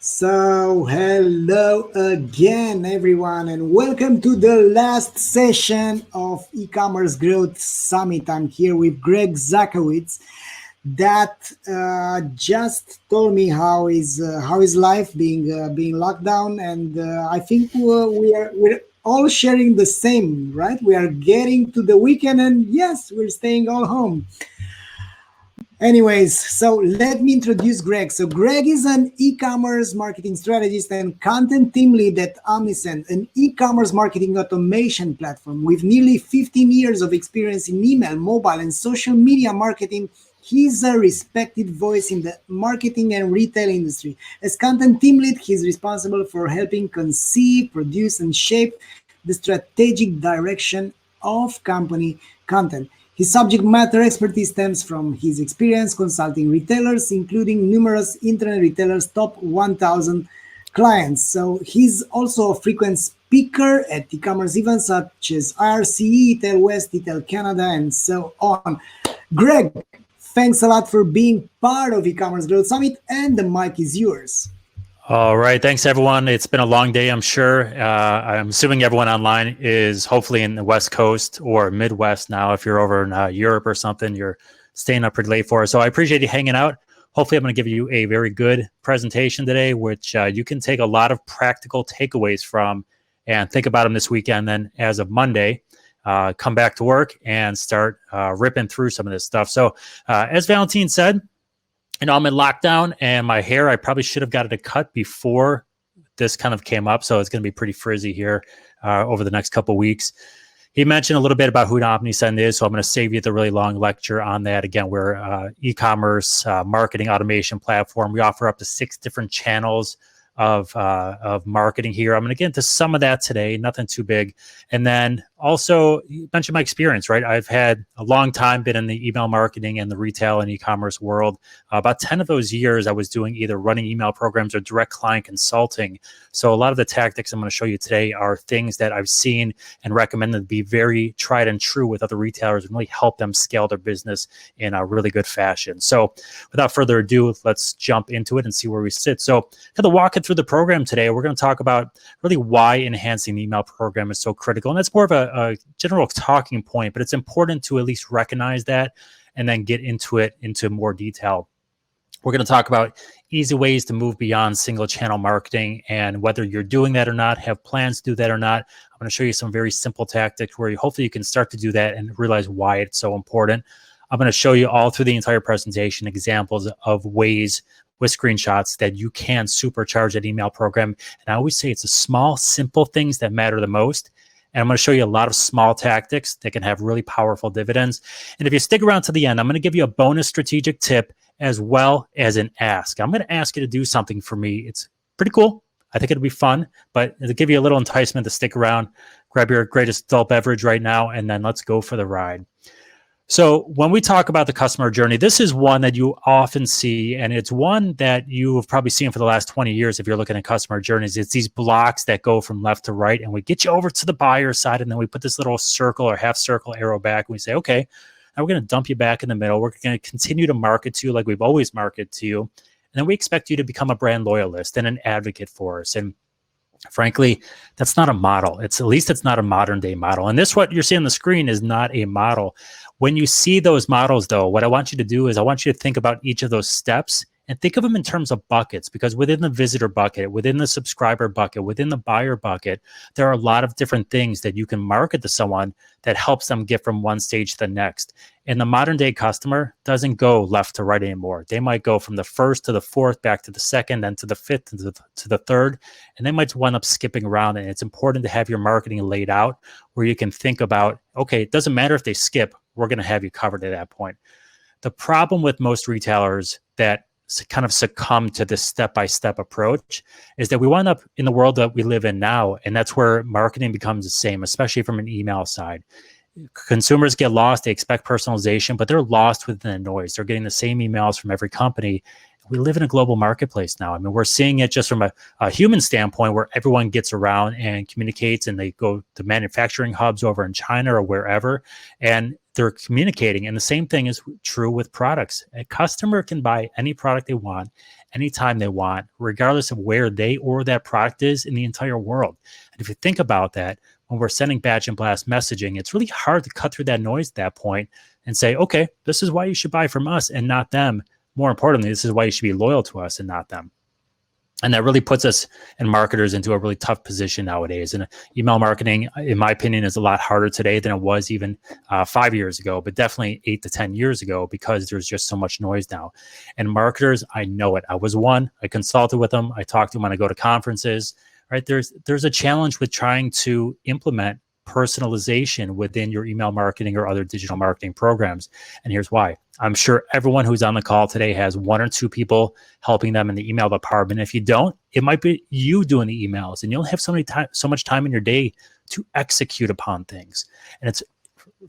So, hello again, everyone, and welcome to the last session of eCommerce Growth Summit. I'm here with Greg Zakowicz, that just told me how is life being locked down, and I think we're all sharing the same, right? We are getting to the weekend, and yes, we're staying all home. Anyways, so let me introduce Greg. So Greg is an e-commerce marketing strategist and content team lead at Omnichannel, an e-commerce marketing automation platform. With nearly 15 years of experience in email, mobile, and social media marketing, he's a respected voice in the marketing and retail industry. As content team lead, he's responsible for helping conceive, produce, and shape the strategic direction of company content. His subject matter expertise stems from his experience consulting retailers, including numerous internet retailers' top 1,000 clients. So he's also a frequent speaker at e-commerce events such as IRCE, Retail West, Retail Canada, and so on. Greg, thanks a lot for being part of e-commerce Growth Summit, and the mic is yours. All right. Thanks, everyone. It's been a long day, I'm sure. I'm assuming everyone online is hopefully in the West Coast or Midwest now. If you're over in Europe or something, you're staying up pretty late for us. So I appreciate you hanging out. Hopefully, I'm going to give you a very good presentation today, which you can take a lot of practical takeaways from and think about them this weekend. Then as of Monday, come back to work and start ripping through some of this stuff. So as Valentine said, I'm in lockdown, and my hair, I probably should have got it a cut before this kind of came up. So it's going to be pretty frizzy here over the next couple of weeks. He mentioned a little bit about who Omnichannel is, so I'm going to save you the really long lecture on that. Again, we're e-commerce marketing automation platform. We offer up to 6 different channels of marketing here. I'm going to get into some of that today, nothing too big. And then also you mentioned my experience, right? I've had a long time been in the email marketing and the retail and e-commerce world. About 10 of those years, I was doing either running email programs or direct client consulting. So a lot of the tactics I'm going to show you today are things that I've seen and recommended to be very tried and true with other retailers and really help them scale their business in a really good fashion. So without further ado, let's jump into it and see where we sit. So kind of walking through the program today, we're going to talk about really why enhancing the email program is so critical. And that's more of a general talking point, but it's important to at least recognize that and then get into it into more detail. We're going to talk about easy ways to move beyond single channel marketing and whether you're doing that or not, have plans to do that or not. I'm going to show you some very simple tactics where hopefully you can start to do that and realize why it's so important. I'm going to show you all through the entire presentation examples of ways with screenshots that you can supercharge that email program. And I always say it's the small, simple things that matter the most. And I'm going to show you a lot of small tactics that can have really powerful dividends. And if you stick around to the end, I'm going to give you a bonus strategic tip as well as an ask. I'm going to ask you to do something for me. It's pretty cool. I think it'll be fun, but it'll give you a little enticement to stick around, grab your greatest adult beverage right now, and then let's go for the ride. So when we talk about the customer journey, this is one that you often see, and it's one that you have probably seen for the last 20 years if you're looking at customer journeys. It's these blocks that go from left to right, and we get you over to the buyer side, and then we put this little circle or half circle arrow back, and we say, okay, now we're going to dump you back in the middle. We're going to continue to market to you like we've always marketed to you, and then we expect you to become a brand loyalist and an advocate for us. And frankly, that's not a model. At least it's not a modern day model. And this, what you're seeing on the screen, is not a model. When you see those models, though, what I want you to do is I want you to think about each of those steps and think of them in terms of buckets, because within the visitor bucket, within the subscriber bucket, within the buyer bucket, there are a lot of different things that you can market to someone that helps them get from one stage to the next. And the modern day customer doesn't go left to right anymore. They might go from the first to the fourth, back to the second, then to the fifth, to the third, and they might wind up skipping around. And it's important to have your marketing laid out where you can think about, okay, it doesn't matter if they skip, we're going to have you covered at that point. The problem with most retailers that kind of succumb to this step-by-step approach is that we wind up in the world that we live in now, and that's where marketing becomes the same, especially from an email side. Consumers get lost, they expect personalization, but they're lost within the noise. They're getting the same emails from every company. We live in a global marketplace now. I mean, we're seeing it just from a human standpoint where everyone gets around and communicates, and they go to manufacturing hubs over in China or wherever, and they're communicating. And the same thing is true with products. A customer can buy any product they want, anytime they want, regardless of where they or that product is in the entire world. And if you think about that, when we're sending batch and blast messaging, it's really hard to cut through that noise at that point and say, okay, this is why you should buy from us and not them. More importantly, this is why you should be loyal to us and not them. And that really puts us and marketers into a really tough position nowadays. And email marketing, in my opinion, is a lot harder today than it was even 5 years ago, but definitely 8 to 10 years ago, because there's just so much noise now. And marketers, I know it. I was one. I consulted with them. I talked to them when I go to conferences. Right? There's a challenge with trying to implement personalization within your email marketing or other digital marketing programs. And here's why. I'm sure everyone who's on the call today has 1 or 2 people helping them in the email department. If you don't, it might be you doing the emails, and you'll have so much time in your day to execute upon things. And it's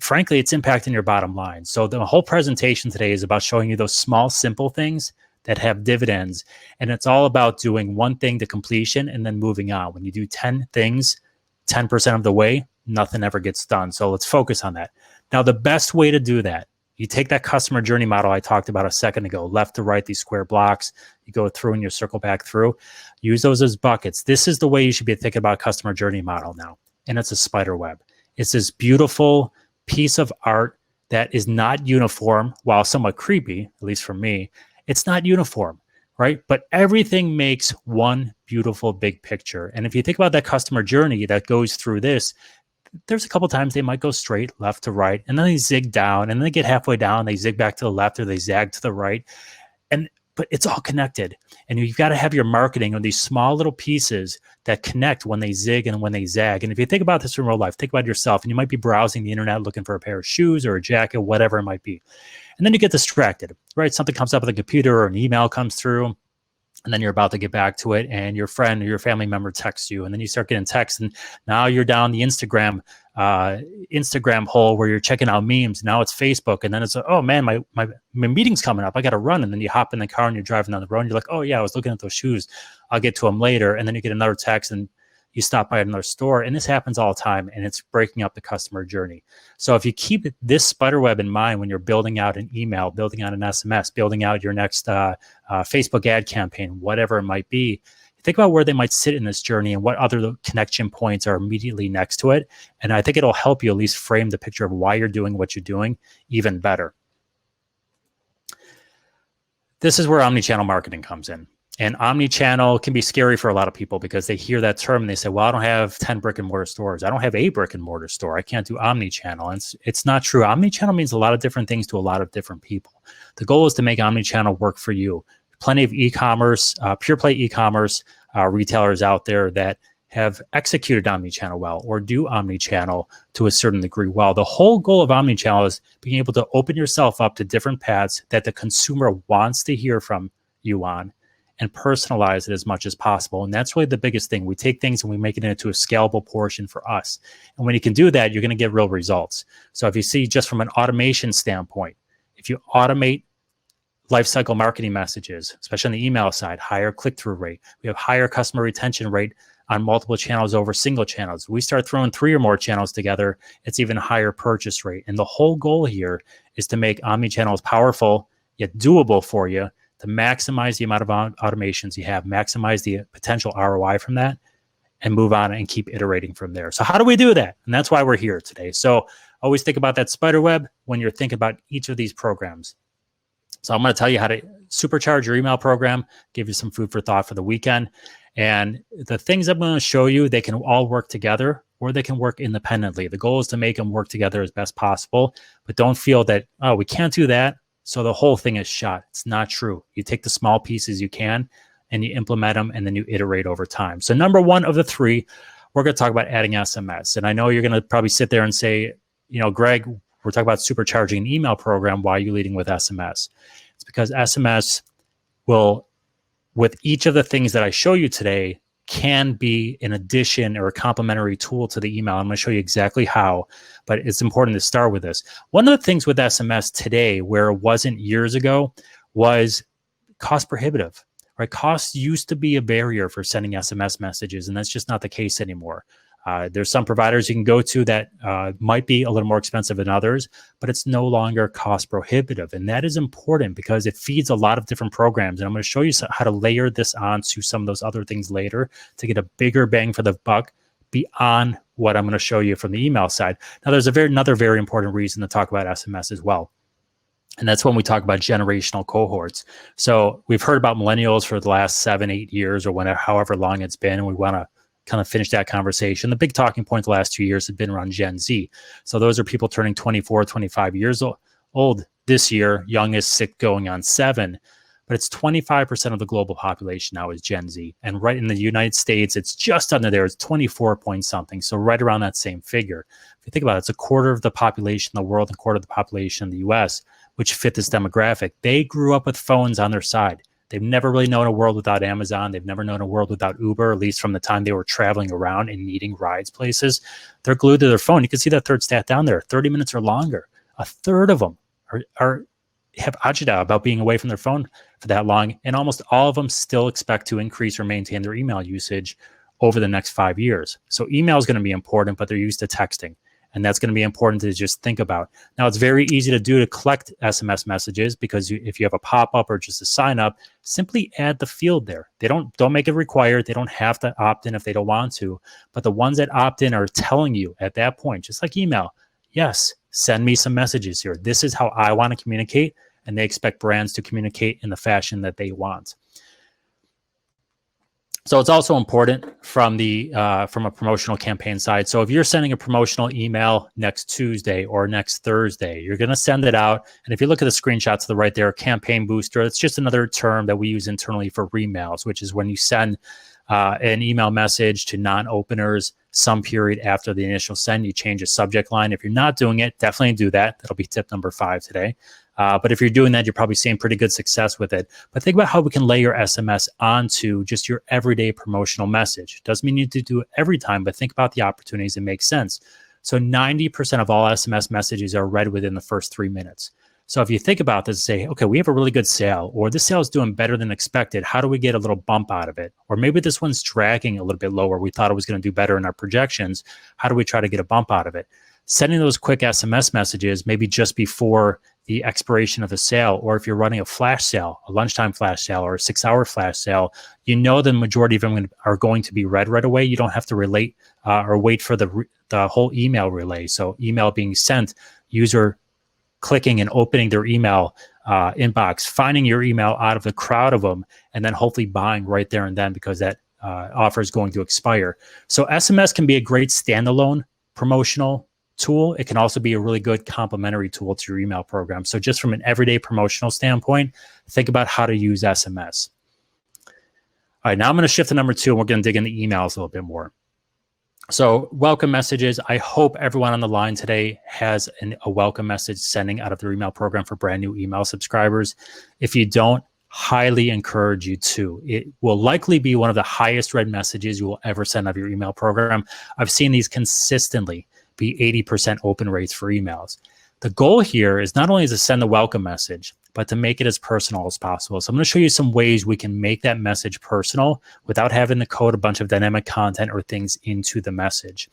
frankly, it's impacting your bottom line. So the whole presentation today is about showing you those small, simple things that have dividends. And it's all about doing one thing to completion and then moving on. When you do 10 things, 10% of the way, nothing ever gets done. So let's focus on that. Now, the best way to do that, you take that customer journey model I talked about a second ago, left to right, these square blocks, you go through and you circle back through, use those as buckets. This is the way you should be thinking about customer journey model now. And it's a spider web. It's this beautiful piece of art that is not uniform, while somewhat creepy, at least for me. It's not uniform, right? But everything makes one beautiful big picture. And if you think about that customer journey that goes through this, there's a couple times they might go straight left to right, and then they zig down, and then they get halfway down, they zig back to the left, or they zag to the right. But it's all connected. And you've got to have your marketing on these small little pieces that connect when they zig and when they zag. And if you think about this in real life, think about yourself, and you might be browsing the internet looking for a pair of shoes or a jacket, whatever it might be. And then you get distracted, right? Something comes up on the computer or an email comes through, and then you're about to get back to it, and your friend or your family member texts you, and then you start getting texts, and now you're down the Instagram hole where you're checking out memes. Now it's Facebook, and then it's oh man, my meeting's coming up, I got to run. And then you hop in the car and you're driving down the road, and you're like, oh yeah, I was looking at those shoes, I'll get to them later. And then you get another text, and you stop by another store, and this happens all the time, and it's breaking up the customer journey. So if you keep this spider web in mind when you're building out an email, building out an SMS, building out your next Facebook ad campaign, whatever it might be, think about where they might sit in this journey and what other connection points are immediately next to it. And I think it'll help you at least frame the picture of why you're doing what you're doing even better. This is where omnichannel marketing comes in. And omnichannel can be scary for a lot of people because they hear that term and they say, well, I don't have 10 brick and mortar stores. I don't have a brick and mortar store. I can't do omnichannel. And it's not true. Omnichannel means a lot of different things to a lot of different people. The goal is to make omnichannel work for you. Plenty of e-commerce, pure play e-commerce retailers out there that have executed omnichannel well or do omnichannel to a certain degree well. The whole goal of omnichannel is being able to open yourself up to different paths that the consumer wants to hear from you on, and personalize it as much as possible. And that's really the biggest thing. We take things and we make it into a scalable portion for us. And when you can do that, you're going to get real results. So if you see just from an automation standpoint, if you automate lifecycle marketing messages, especially on the email side, higher click-through rate. We have higher customer retention rate on multiple channels over single channels. We start throwing 3 or more channels together, it's even higher purchase rate. And the whole goal here is to make omnichannels powerful yet doable for you, to maximize the amount of automations you have, maximize the potential ROI from that, and move on and keep iterating from there. So how do we do that? And that's why we're here today. So always think about that spider web when you're thinking about each of these programs. So I'm going to tell you how to supercharge your email program, give you some food for thought for the weekend. And the things I'm going to show you, they can all work together or they can work independently. The goal is to make them work together as best possible, but don't feel that, oh, we can't do that, so the whole thing is shot. It's not true. You take the small pieces you can and you implement them, and then you iterate over time. So number 1 of the 3, we're going to talk about adding SMS. And I know you're going to probably sit there and say, you know, Greg, we're talking about supercharging an email program. Why are you leading with SMS? It's because SMS will, with each of the things that I show you today, can be an addition or a complementary tool to the email. I'm going to show you exactly how, but it's important to start with this. One of the things with SMS today, where it wasn't years ago, was cost prohibitive, right? Cost used to be a barrier for sending SMS messages, and that's just not the case anymore. There's some providers you can go to that might be a little more expensive than others, but it's no longer cost prohibitive. And that is important because it feeds a lot of different programs. And I'm going to show you how to layer this onto some of those other things later to get a bigger bang for the buck beyond what I'm going to show you from the email side. Now, there's another very important reason to talk about SMS as well. And that's when we talk about generational cohorts. So we've heard about millennials for the last 7-8 years or whenever, however long it's been, and we want to kind of finish that conversation. The big talking point the last 2 years has been around Gen Z. So those are people turning 24, 25 years old this year, youngest 6 going on 7. But it's 25% of the global population now is Gen Z. And right in the United States, it's just under there. It's 24 point something. So right around that same figure. If you think about it, it's a quarter of the population in the world and a quarter of the population in the US, which fit this demographic. They grew up with phones on their side. They've never really known a world without Amazon. They've never known a world without Uber, at least from the time they were traveling around and needing rides places. They're glued to their phone. You can see that third stat down there, 30 minutes or longer. A third of them have agita about being away from their phone for that long. And almost all of them still expect to increase or maintain their email usage over the next 5 years. So email is going to be important, but they're used to texting. And that's going to be important to just think about. Now, it's very easy to do to collect SMS messages because if you have a pop-up or just a sign-up, simply add the field there. They don't make it required. They don't have to opt in if they don't want to. But the ones that opt in are telling you at that point, just like email, yes, send me some messages here. This is how I want to communicate. And they expect brands to communicate in the fashion that they want. So it's also important from a promotional campaign side. So if you're sending a promotional email next Tuesday or next Thursday, you're going to send it out. And if you look at the screenshots to the right there, campaign booster, it's just another term that we use internally for remails, which is when you send an email message to non-openers some period after the initial send, you change a subject line. If you're not doing it, definitely do that. That'll be tip number 5 today. But if you're doing that, you're probably seeing pretty good success with it. But think about how we can layer SMS onto just your everyday promotional message. Doesn't mean you need to do it every time, but think about the opportunities that make sense. So 90% of all SMS messages are read within the first 3 minutes. So if you think about this and say, okay, we have a really good sale, or this sale is doing better than expected. How do we get a little bump out of it? Or maybe this one's dragging a little bit lower. We thought it was going to do better in our projections. How do we try to get a bump out of it? Sending those quick SMS messages, maybe just before the expiration of a sale, or if you're running a flash sale, a lunchtime flash sale, or a 6-hour flash sale, you know the majority of them are going to be read right away. You don't have to relate or wait for the whole email relay. So email being sent, user clicking and opening their email inbox, finding your email out of the crowd of them, and then hopefully buying right there and then because that offer is going to expire. So SMS can be a great standalone promotional tool. It can also be a really good complementary tool to your email program. So just from an everyday promotional standpoint, think about how to use SMS. All right, now I'm going to shift to number 2, and we're going to dig into emails a little bit more. So welcome messages. I hope everyone on the line today has a welcome message sending out of their email program for brand new email subscribers. If you don't, highly encourage you to. It will likely be one of the highest read messages you will ever send out of your email program. I've seen these consistently be 80% open rates for emails. The goal here is not only to send the welcome message, but to make it as personal as possible. So I'm going to show you some ways we can make that message personal without having to code a bunch of dynamic content or things into the message.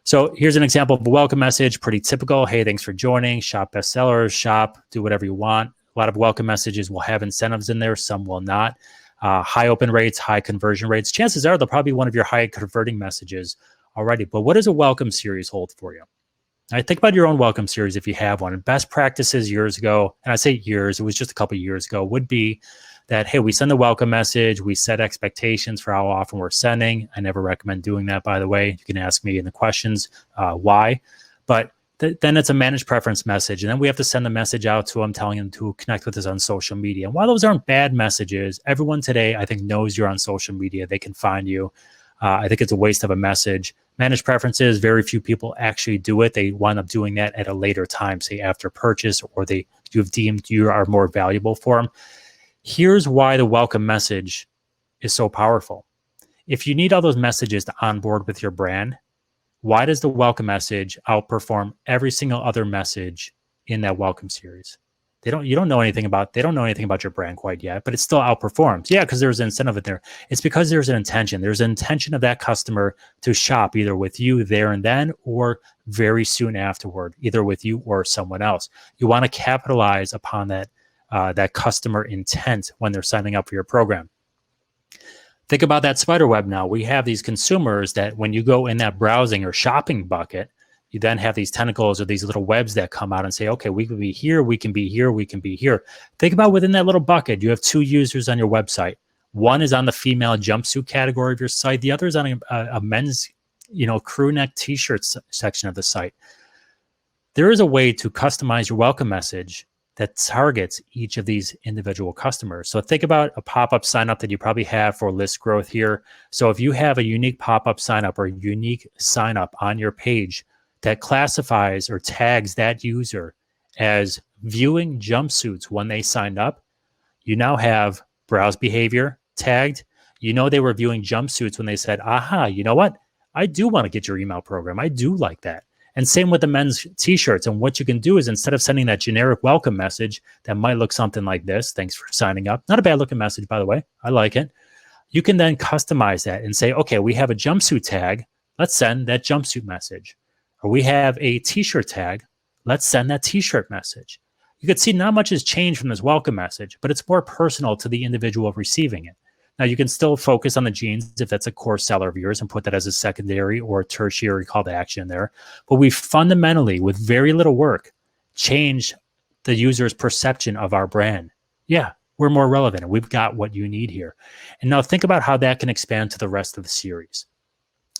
So here's an example of a welcome message, pretty typical. Hey, thanks for joining. Shop bestsellers, shop, do whatever you want. A lot of welcome messages will have incentives in there. Some will not. High open rates, high conversion rates. Chances are they'll probably be one of your high converting messages already. But what does a welcome series hold for you? All right, think about your own welcome series if you have one. And best practices years ago, and I say years, it was just a couple of years ago, would be that, hey, we send a welcome message. We set expectations for how often we're sending. I never recommend doing that, by the way. You can ask me in the questions why. But then it's a managed preference message. And then we have to send a message out to them telling them to connect with us on social media. And while those aren't bad messages, everyone today, I think, knows you're on social media. They can find you. I think it's a waste of a message. Managed preferences, very few people actually do it. They wind up doing that at a later time, say after purchase, or you've deemed you are more valuable for them. Here's why the welcome message is so powerful. If you need all those messages to onboard with your brand, why does the welcome message outperform every single other message in that welcome series? They don't know anything about your brand quite yet, but it still outperforms. Yeah, because there's an incentive in there. It's because there's an intention. There's an intention of that customer to shop either with you there and then or very soon afterward, either with you or someone else. You want to capitalize upon that customer intent when they're signing up for your program. Think about that spider web now. We have these consumers that when you go in that browsing or shopping bucket, you then have these tentacles or these little webs that come out and say, okay, we can be here, we can be here, we can be here. Think about within that little bucket, you have two users on your website. One is on the female jumpsuit category of your site. The other is on a men's, crew neck t-shirt section of the site. There is a way to customize your welcome message that targets each of these individual customers. So think about a pop-up sign up that you probably have for list growth here. So if you have a unique pop-up sign up or a unique sign up on your page that classifies or tags that user as viewing jumpsuits when they signed up, you now have browse behavior tagged. They were viewing jumpsuits when they said, aha, you know what? I do want to get your email program. I do like that. And same with the men's t-shirts. And what you can do is instead of sending that generic welcome message that might look something like this, thanks for signing up. Not a bad looking message, by the way. I like it. You can then customize that and say, okay, we have a jumpsuit tag. Let's send that jumpsuit message. Or we have a t-shirt tag. Let's send that t-shirt message. You can see not much has changed from this welcome message, but it's more personal to the individual receiving it. Now, you can still focus on the jeans if that's a core seller of yours and put that as a secondary or tertiary call to action there. But we fundamentally, with very little work, changed the user's perception of our brand. Yeah, we're more relevant and we've got what you need here. And now think about how that can expand to the rest of the series.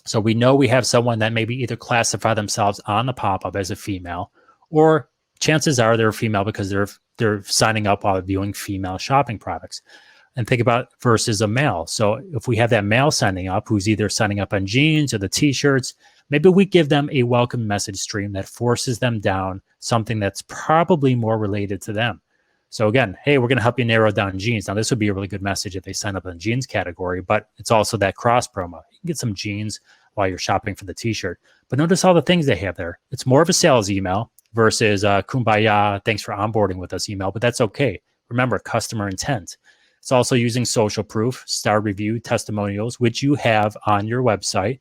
So we know we have someone that maybe either classify themselves on the pop-up as a female, or chances are they're a female because they're signing up while viewing female shopping products. And think about versus a male. So if we have that male signing up who's either signing up on jeans or the t-shirts, maybe we give them a welcome message stream that forces them down something that's probably more related to them. So again, hey, we're going to help you narrow down jeans. Now, this would be a really good message if they sign up in the jeans category, but it's also that cross promo. You can get some jeans while you're shopping for the t-shirt. But notice all the things they have there. It's more of a sales email versus kumbaya, thanks for onboarding with us email, but that's okay. Remember, customer intent. It's also using social proof, star review, testimonials, which you have on your website.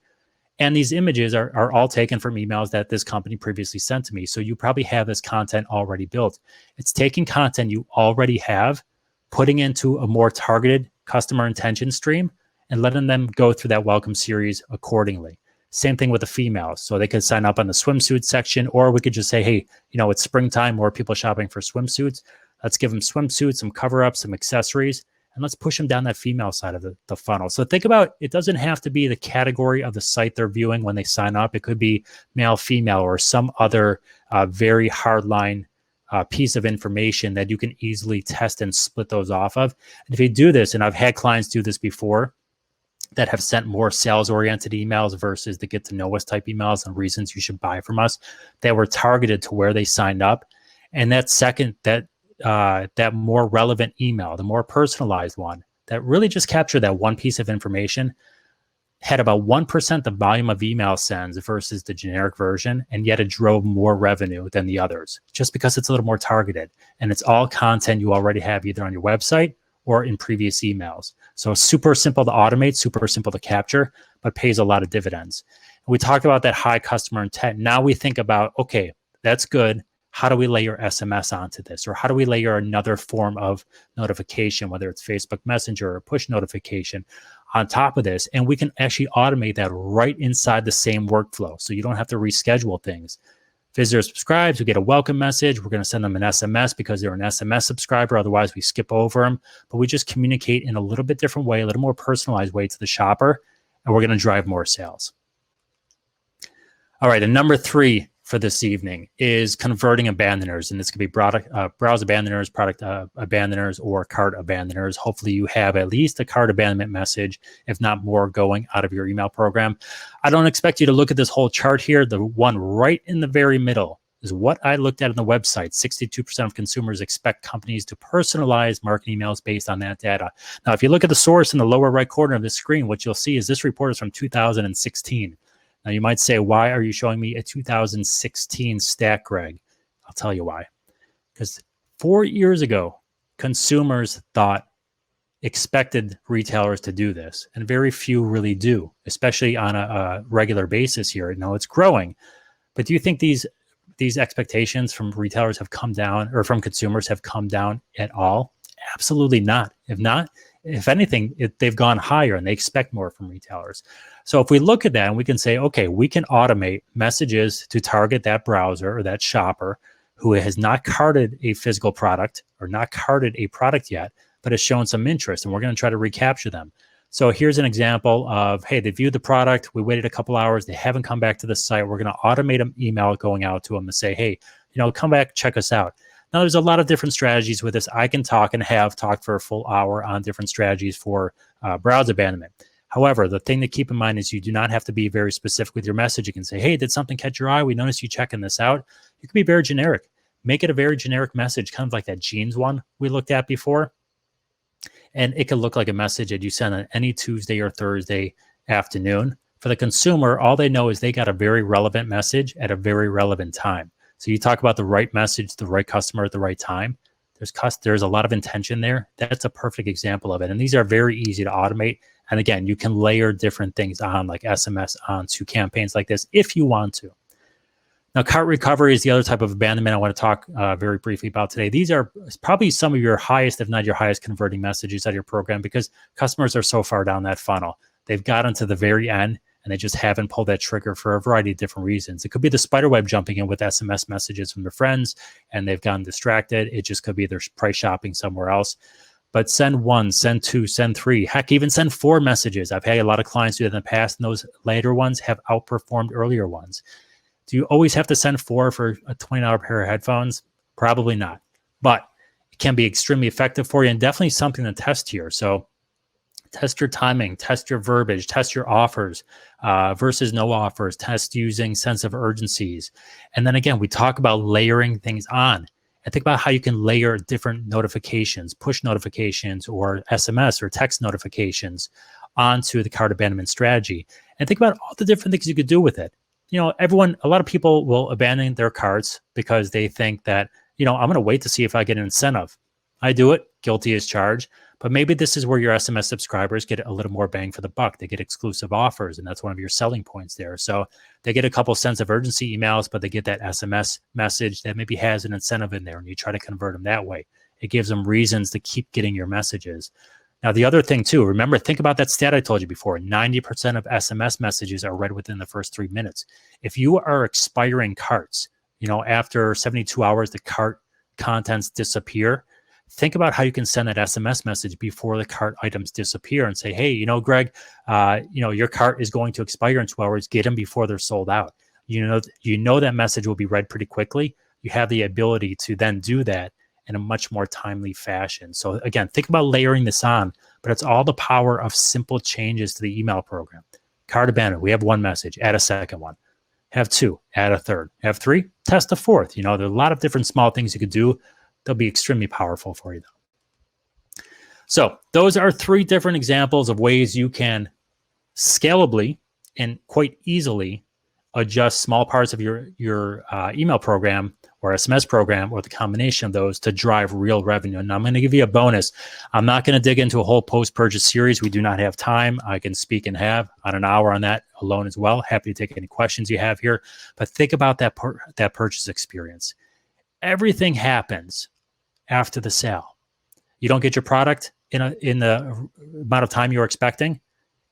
And these images are all taken from emails that this company previously sent to me. So you probably have this content already built. It's taking content you already have, putting into a more targeted customer intention stream, and letting them go through that welcome series accordingly. Same thing with the females. So they could sign up on the swimsuit section, or we could just say, hey, it's springtime, more people shopping for swimsuits. Let's give them swimsuits, some cover-ups, some accessories, and let's push them down that female side of the funnel. So think about, it doesn't have to be the category of the site they're viewing when they sign up. It could be male, female, or some other very hardline piece of information that you can easily test and split those off of. And if you do this, and I've had clients do this before that have sent more sales-oriented emails versus the get-to-know-us type emails and reasons you should buy from us, that were targeted to where they signed up. And that more relevant email, the more personalized one, that really just captured that one piece of information, had about 1% the volume of email sends versus the generic version, and yet it drove more revenue than the others, just because it's a little more targeted. And it's all content you already have either on your website or in previous emails. So super simple to automate, super simple to capture, but pays a lot of dividends. And we talked about that high customer intent. Now we think about, okay, that's good. How do we layer SMS onto this? Or how do we layer another form of notification, whether it's Facebook Messenger or push notification on top of this? And we can actually automate that right inside the same workflow. So you don't have to reschedule things. Visitor subscribes, we get a welcome message. We're going to send them an SMS because they're an SMS subscriber. Otherwise, we skip over them. But we just communicate in a little bit different way, a little more personalized way to the shopper, and we're going to drive more sales. All right, and number 3 for this evening is converting abandoners. And this could be browse abandoners, product abandoners, or cart abandoners. Hopefully you have at least a cart abandonment message, if not more, going out of your email program. I don't expect you to look at this whole chart here. The one right in the very middle is what I looked at on the website. 62% of consumers expect companies to personalize marketing emails based on that data. Now, if you look at the source in the lower right corner of the screen, what you'll see is this report is from 2016. Now, you might say, why are you showing me a 2016 stat, Greg? I'll tell you why. Because 4 years ago, consumers expected retailers to do this, and very few really do, especially on a regular basis here. It's growing, but do you think these expectations from retailers have come down, or from consumers have come down at all? Absolutely not. If anything, they've gone higher, and they expect more from retailers. So if we look at that and we can say, okay, we can automate messages to target that browser or that shopper who has not carted a physical product or not carted a product yet, but has shown some interest, and we're going to try to recapture them. So here's an example of, hey, they viewed the product, we waited a couple hours, they haven't come back to the site. We're going to automate an email going out to them and say, hey, come back, check us out. Now, there's a lot of different strategies with this. I can talk and have talked for a full hour on different strategies for browse abandonment. However, the thing to keep in mind is you do not have to be very specific with your message. You can say, hey, did something catch your eye? We noticed you checking this out. You can be very generic. Make it a very generic message, kind of like that jeans one we looked at before. And it could look like a message that you send on any Tuesday or Thursday afternoon. For the consumer, all they know is they got a very relevant message at a very relevant time. So you talk about the right message, the right customer at the right time. There's a lot of intention there. That's a perfect example of it. And these are very easy to automate. And again, you can layer different things on, like SMS, onto campaigns like this if you want to. Now, cart recovery is the other type of abandonment I want to talk very briefly about today. These are probably some of your highest, if not your highest, converting messages out of your program, because customers are so far down that funnel. They've gotten to the very end, and they just haven't pulled that trigger for a variety of different reasons. It could be the spider web jumping in with SMS messages from their friends, and they've gotten distracted. It just could be they're price shopping somewhere else. But send 1, send 2, send 3, heck, even send 4 messages. I've had a lot of clients do that in the past, and those later ones have outperformed earlier ones. Do you always have to send 4 for a $20 pair of headphones? Probably not. But it can be extremely effective for you, and definitely something to test here. So test your timing, test your verbiage, test your offers versus no offers, test using sense of urgencies. And then again, we talk about layering things on. And think about how you can layer different notifications, push notifications, or SMS or text notifications onto the cart abandonment strategy. And think about all the different things you could do with it. A lot of people will abandon their carts because they think that, I'm going to wait to see if I get an incentive. I do it, guilty as charged. But maybe this is where your SMS subscribers get a little more bang for the buck. They get exclusive offers, and that's one of your selling points there. So they get a couple sense of urgency emails, but they get that SMS message that maybe has an incentive in there, and you try to convert them that way. It gives them reasons to keep getting your messages. Now, the other thing too, remember, think about that stat I told you before. 90% of SMS messages are read within the first 3 minutes. If you are expiring carts, after 72 hours, the cart contents disappear. Think about how you can send that SMS message before the cart items disappear and say, hey, Greg, your cart is going to expire in 2 hours. Get them before they're sold out. That message will be read pretty quickly. You have the ability to then do that in a much more timely fashion. So again, think about layering this on, but it's all the power of simple changes to the email program. Cart abandonment, we have 1 message, add a second one. Have 2, add a third. Have 3, test a 4th. There are a lot of different small things you could do. They'll be extremely powerful for you though. So those are 3 different examples of ways you can scalably and quite easily adjust small parts of your email program or SMS program, or the combination of those, to drive real revenue. And I'm going to give you a bonus. I'm not going to dig into a whole post-purchase series. We do not have time. I can speak and have on an hour on that alone as well. Happy to take any questions you have here. But think about that purchase experience. Everything happens after the sale. You don't get your product in the amount of time you're expecting.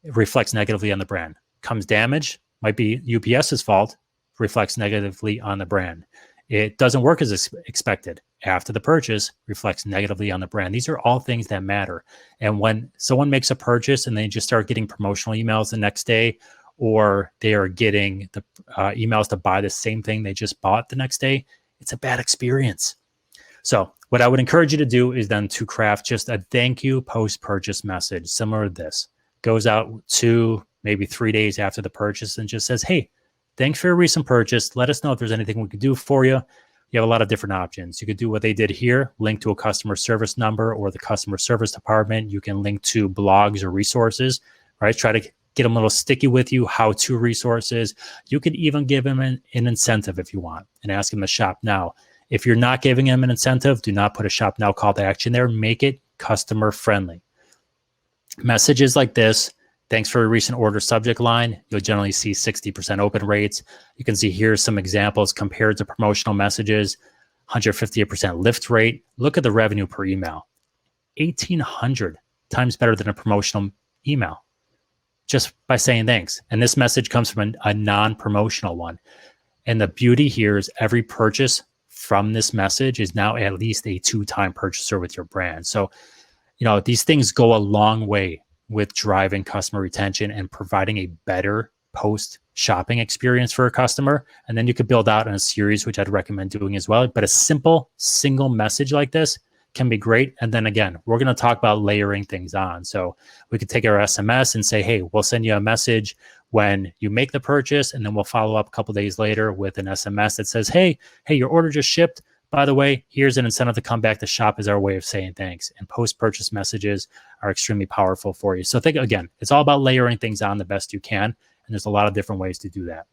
It reflects negatively on the brand. Comes damage, might be UPS's fault, reflects negatively on the brand. It doesn't work as expected after the purchase, reflects negatively on the brand. These are all things that matter. And when someone makes a purchase and they just start getting promotional emails the next day, or they are getting the emails to buy the same thing they just bought the next day, it's a bad experience. So what I would encourage you to do is then to craft just a thank you post-purchase message similar to this. Goes out 2, maybe 3 days after the purchase and just says, hey, thanks for your recent purchase. Let us know if there's anything we could do for you. You have a lot of different options. You could do what they did here, link to a customer service number or the customer service department. You can link to blogs or resources, right? Try to get them a little sticky with you, how-to resources. You could even give them an incentive if you want and ask them to shop now. If you're not giving them an incentive, do not put a shop now call to action there. Make it customer friendly. Messages like this, thanks for a recent order subject line, you'll generally see 60% open rates. You can see here some examples compared to promotional messages, 150% lift rate. Look at the revenue per email, 1,800 times better than a promotional email just by saying thanks. And this message comes from a non-promotional one. And the beauty here is every purchase from this message is now at least a 2-time purchaser with your brand. So, these things go a long way with driving customer retention and providing a better post-shopping experience for a customer. And then you could build out in a series, which I'd recommend doing as well. But a simple single message like this can be great. And then again, we're going to talk about layering things on. So we could take our SMS and say, hey, we'll send you a message when you make the purchase, and then we'll follow up a couple days later with an SMS that says, hey, your order just shipped. By the way, here's an incentive to come back to shop as our way of saying thanks. And post-purchase messages are extremely powerful for you. So think, again, it's all about layering things on the best you can. And there's a lot of different ways to do that.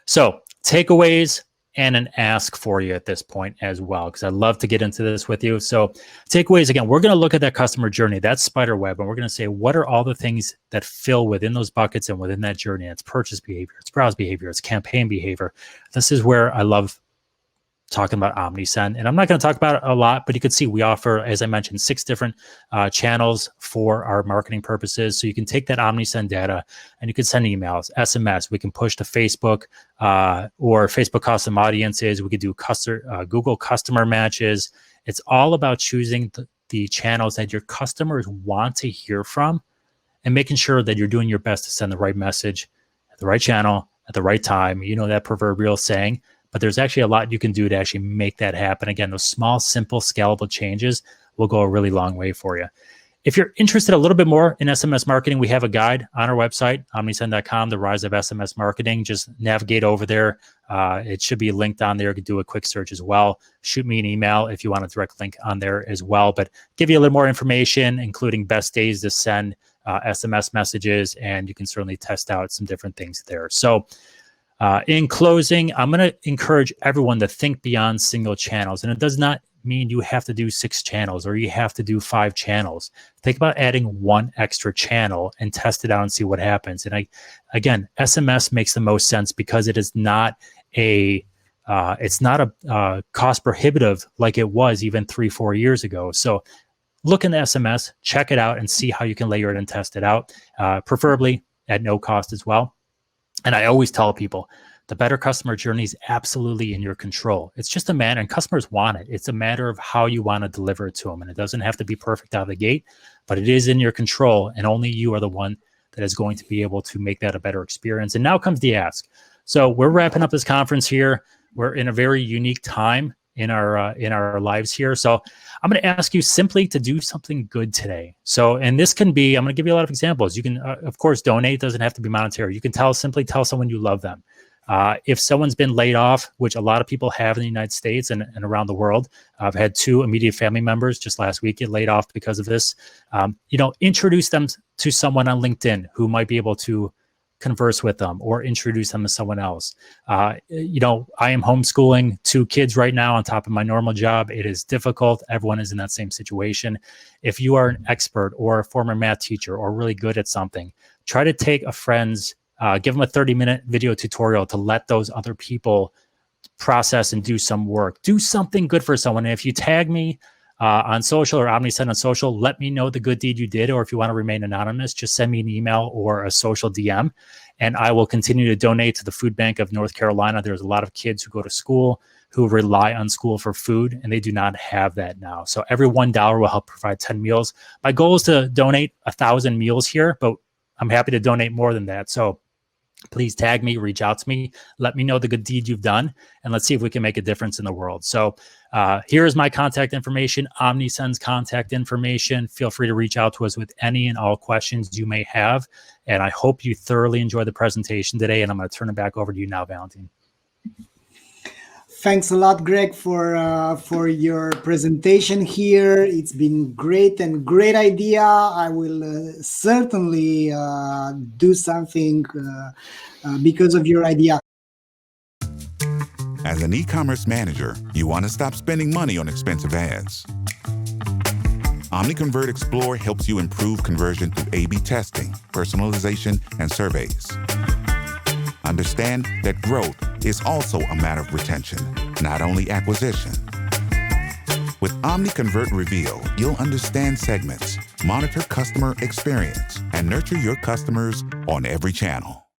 So takeaways and an ask for you at this point as well, because I'd love to get into this with you. So takeaways, again, we're going to look at that customer journey, that spider web, and we're going to say, what are all the things that fill within those buckets and within that journey? It's purchase behavior, it's browse behavior, it's campaign behavior. This is where I love talking about Omnisend. And I'm not going to talk about it a lot, but you can see we offer, as I mentioned, 6 different channels for our marketing purposes. So you can take that Omnisend data and you can send emails, SMS. We can push to Facebook or Facebook custom audiences. We could do Google customer matches. It's all about choosing the channels that your customers want to hear from and making sure that you're doing your best to send the right message at the right channel at the right time. You know that proverbial saying. But there's actually a lot you can do to actually make that happen. Again, those small, simple, scalable changes will go a really long way for you. If you're interested a little bit more in SMS marketing, we have a guide on our website, omnisend.com, The Rise of SMS Marketing. Just navigate over there. It should be linked on there. You can do a quick search as well. Shoot me an email if you want a direct link on there as well. But give you a little more information, including best days to send SMS messages, and you can certainly test out some different things there. So in closing, I'm going to encourage everyone to think beyond single channels. And it does not mean you have to do 6 channels or you have to do 5 channels. Think about adding 1 extra channel and test it out and see what happens. And again, SMS makes the most sense because it is not a cost prohibitive like it was even 3-4 years ago. So look in the SMS, check it out, and see how you can layer it and test it out, preferably at no cost as well. And I always tell people, the better customer journey is absolutely in your control. It's just a matter, and customers want it. It's a matter of how you want to deliver it to them. And it doesn't have to be perfect out of the gate, but it is in your control. And only you are the one that is going to be able to make that a better experience. And now comes the ask. So we're wrapping up this conference here. We're in a very unique time in our lives here. So I'm going to ask you simply to do something good today. So, and this can be, I'm going to give you a lot of examples. You can, of course, donate. It doesn't have to be monetary. You can simply tell someone you love them. If someone's been laid off, which a lot of people have in the United States and around the world, I've had 2 immediate family members just last week get laid off because of this. Introduce them to someone on LinkedIn who might be able to converse with them or introduce them to someone else. I am homeschooling 2 kids right now on top of my normal job. It is difficult. Everyone is in that same situation. If you are an expert or a former math teacher or really good at something, try to take a friend's, give them a 30-minute video tutorial to let those other people process and do some work. Do something good for someone. And if you tag me on social or Omnisend on social, let me know the good deed you did. Or if you want to remain anonymous, just send me an email or a social DM, and I will continue to donate to the Food Bank of North Carolina. There's a lot of kids who go to school who rely on school for food, and they do not have that now. So every $1 will help provide 10 meals. My goal is to donate 1,000 meals here, but I'm happy to donate more than that. So please tag me, reach out to me, let me know the good deed you've done, and let's see if we can make a difference in the world. So here is my contact information, Omnisend's contact information. Feel free to reach out to us with any and all questions you may have. And I hope you thoroughly enjoyed the presentation today. And I'm going to turn it back over to you now, Valentin. Thanks a lot, Greg, for your presentation here. It's been great and great idea. I will certainly do something because of your idea. As an e-commerce manager, you want to stop spending money on expensive ads. OmniConvert Explore helps you improve conversion through A/B testing, personalization, and surveys. Understand that growth is also a matter of retention, not only acquisition. With OmniConvert Reveal, you'll understand segments, monitor customer experience, and nurture your customers on every channel.